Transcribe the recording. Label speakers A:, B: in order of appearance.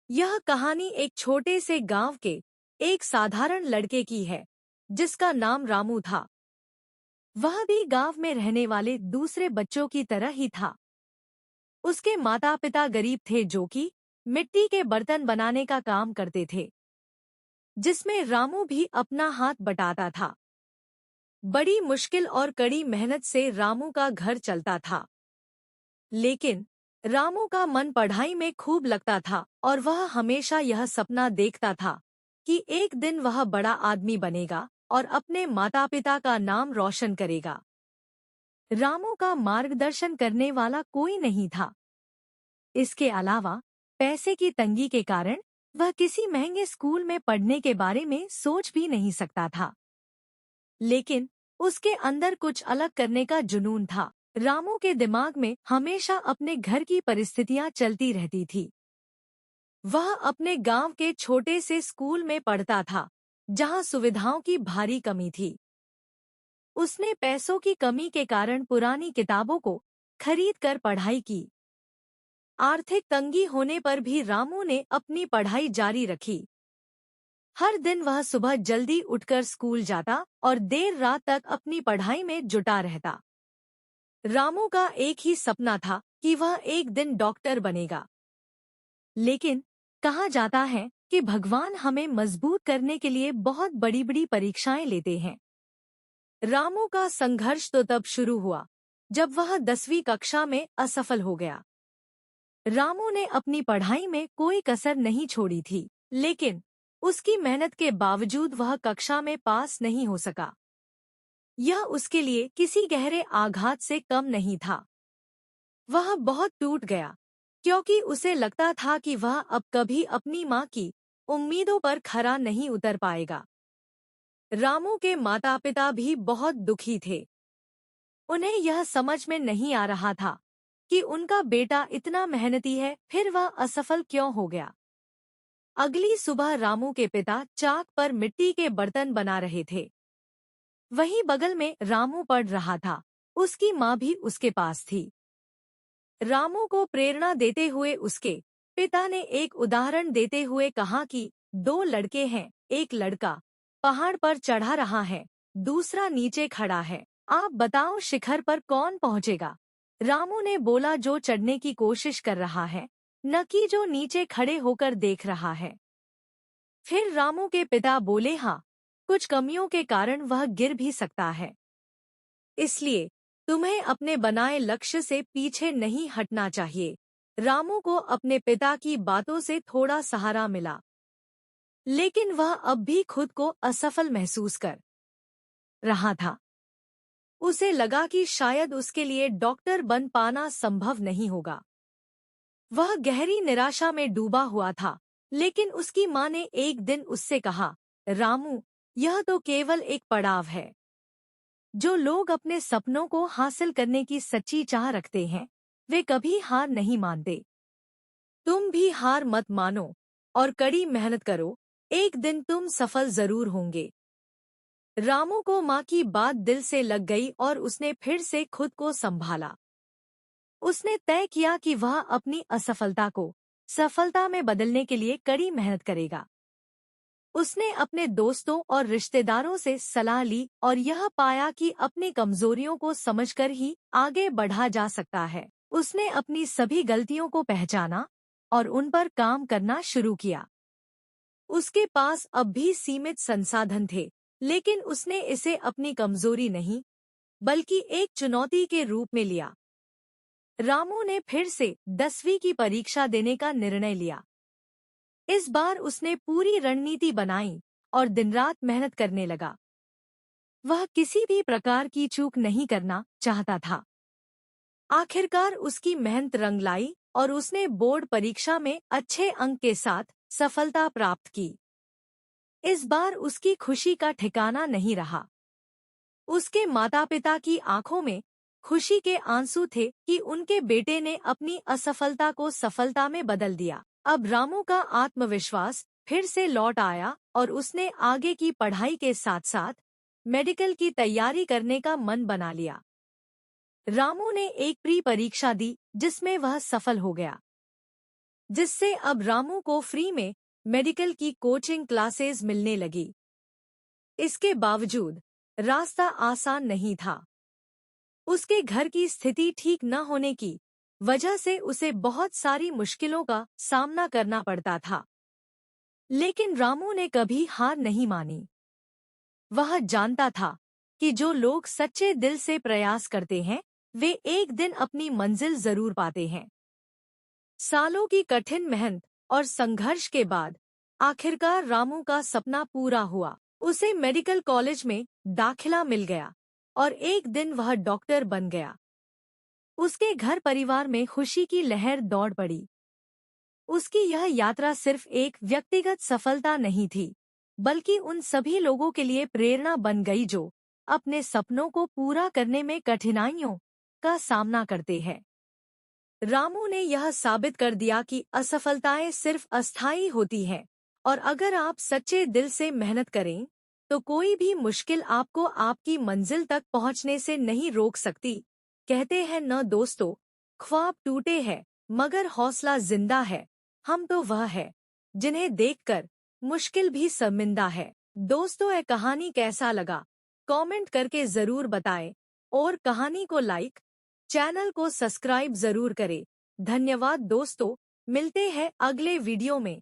A: यह कहानी एक छोटे से गांव के एक साधारण लड़के की है जिसका नाम रामू था। वह भी गांव में रहने वाले दूसरे बच्चों की तरह ही था। उसके माता पिता गरीब थे जो कि मिट्टी के बर्तन बनाने का काम करते थे, जिसमें रामू भी अपना हाथ बटाता था। बड़ी मुश्किल और कड़ी मेहनत से रामू का घर चलता था, लेकिन रामू का मन पढ़ाई में खूब लगता था और वह हमेशा यह सपना देखता था कि एक दिन वह बड़ा आदमी बनेगा और अपने माता पिता का नाम रोशन करेगा। रामू का मार्गदर्शन करने वाला कोई नहीं था। इसके अलावा पैसे की तंगी के कारण वह किसी महंगे स्कूल में पढ़ने के बारे में सोच भी नहीं सकता था। लेकिन उसके अंदर कुछ अलग करने का जुनून था। रामू के दिमाग में हमेशा अपने घर की परिस्थितियां चलती रहती थी। वह अपने गांव के छोटे से स्कूल में पढ़ता था, जहां सुविधाओं की भारी कमी थी। उसने पैसों की कमी के कारण पुरानी किताबों को खरीद कर पढ़ाई की। आर्थिक तंगी होने पर भी रामू ने अपनी पढ़ाई जारी रखी। हर दिन वह सुबह जल्दी उठकर स्कूल जाता और देर रात तक अपनी पढ़ाई में जुटा रहता। रामू का एक ही सपना था कि वह एक दिन डॉक्टर बनेगा। लेकिन कहा जाता है कि भगवान हमें मजबूत करने के लिए बहुत बड़ी बड़ी परीक्षाएं लेते हैं। रामू का संघर्ष तो तब शुरू हुआ जब वह 10वीं कक्षा में असफल हो गया। रामू ने अपनी पढ़ाई में कोई कसर नहीं छोड़ी थी, लेकिन उसकी मेहनत के बावजूद वह कक्षा में पास नहीं हो सका। यह उसके लिए किसी गहरे आघात से कम नहीं था। वह बहुत टूट गया, क्योंकि उसे लगता था कि वह अब कभी अपनी माँ की उम्मीदों पर खरा नहीं उतर पाएगा। रामू के माता पिता भी बहुत दुखी थे। उन्हें यह समझ में नहीं आ रहा था कि उनका बेटा इतना मेहनती है, फिर वह असफल क्यों हो गया। अगली सुबह रामू के पिता चाक पर मिट्टी के बर्तन बना रहे थे। वहीं बगल में रामू पढ़ रहा था। उसकी माँ भी उसके पास थी। रामू को प्रेरणा देते हुए उसके पिता ने एक उदाहरण देते हुए कहा कि दो लड़के हैं, एक लड़का पहाड़ पर चढ़ा रहा है, दूसरा नीचे खड़ा है। आप बताओ शिखर पर कौन पहुंचेगा। रामू ने बोला, जो चढ़ने की कोशिश कर रहा है, न कि जो नीचे खड़े होकर देख रहा है। फिर रामू के पिता बोले, हाँ, कुछ कमियों के कारण वह गिर भी सकता है, इसलिए तुम्हें अपने बनाए लक्ष्य से पीछे नहीं हटना चाहिए। रामू को अपने पिता की बातों से थोड़ा सहारा मिला, लेकिन वह अब भी खुद को असफल महसूस कर रहा था। उसे लगा कि शायद उसके लिए डॉक्टर बन पाना संभव नहीं होगा। वह गहरी निराशा में डूबा हुआ था, लेकिन उसकी माँ ने एक दिन उससे कहा, रामू, यह तो केवल एक पड़ाव है। जो लोग अपने सपनों को हासिल करने की सच्ची चाह रखते हैं, वे कभी हार नहीं मानते। तुम भी हार मत मानो और कड़ी मेहनत करो, एक दिन तुम सफल जरूर होंगे। रामू को माँ की बात दिल से लग गई और उसने फिर से खुद को संभाला। उसने तय किया कि वह अपनी असफलता को सफलता में बदलने के लिए कड़ी मेहनत करेगा। उसने अपने दोस्तों और रिश्तेदारों से सलाह ली और यह पाया कि अपनी कमजोरियों को समझकर ही आगे बढ़ा जा सकता है। उसने अपनी सभी गलतियों को पहचाना और उन पर काम करना शुरू किया। उसके पास अब भी सीमित संसाधन थे, लेकिन उसने इसे अपनी कमजोरी नहीं, बल्कि एक चुनौती के रूप में लिया। रामू ने फिर से 10वीं की परीक्षा देने का निर्णय लिया। इस बार उसने पूरी रणनीति बनाई और दिन-रात मेहनत करने लगा। वह किसी भी प्रकार की चूक नहीं करना चाहता था। आखिरकार उसकी मेहनत रंग लाई और उसने बोर्ड परीक्षा में अच्छे अंक के साथ सफलता प्राप्त की। इस बार उसकी खुशी का ठिकाना नहीं रहा। उसके माता-पिता की आंखों में खुशी के आंसू थे कि उनके बेटे ने अपनी असफलता को सफलता में बदल दिया। अब रामू का आत्मविश्वास फिर से लौट आया और उसने आगे की पढ़ाई के साथ-साथ मेडिकल की तैयारी करने का मन बना लिया। रामू ने एक प्री परीक्षा दी, जिसमें वह सफल हो गया। जिससे अब रामू को फ्री में मेडिकल की कोचिंग क्लासेस मिलने लगी। इसके बावजूद रास्ता आसान नहीं था। उसके घर की स्थिति ठीक न होने की वजह से उसे बहुत सारी मुश्किलों का सामना करना पड़ता था। लेकिन रामू ने कभी हार नहीं मानी। वह जानता था कि जो लोग सच्चे दिल से प्रयास करते हैं वे एक दिन अपनी मंजिल जरूर पाते हैं। सालों की कठिन मेहनत और संघर्ष के बाद आखिरकार रामू का सपना पूरा हुआ। उसे मेडिकल कॉलेज में दाखिला मिल गया और एक दिन वह डॉक्टर बन गया। उसके घर परिवार में खुशी की लहर दौड़ पड़ी। उसकी यह यात्रा सिर्फ एक व्यक्तिगत सफलता नहीं थी, बल्कि उन सभी लोगों के लिए प्रेरणा बन गई जो अपने सपनों को पूरा करने में कठिनाइयों का सामना करते हैं। रामू ने यह साबित कर दिया कि असफलताएं सिर्फ अस्थायी होती हैं और अगर आप सच्चे दिल से मेहनत करें तो कोई भी मुश्किल आपको आपकी मंजिल तक पहुंचने से नहीं रोक सकती। कहते हैं न दोस्तों, ख्वाब टूटे हैं मगर हौसला जिंदा है। हम तो वह है जिन्हें देखकर मुश्किल भी शर्मिंदा है। दोस्तों, यह कहानी कैसा लगा कमेंट करके जरूर बताएं और कहानी को लाइक, चैनल को सब्सक्राइब जरूर करें। धन्यवाद दोस्तों, मिलते हैं अगले वीडियो में।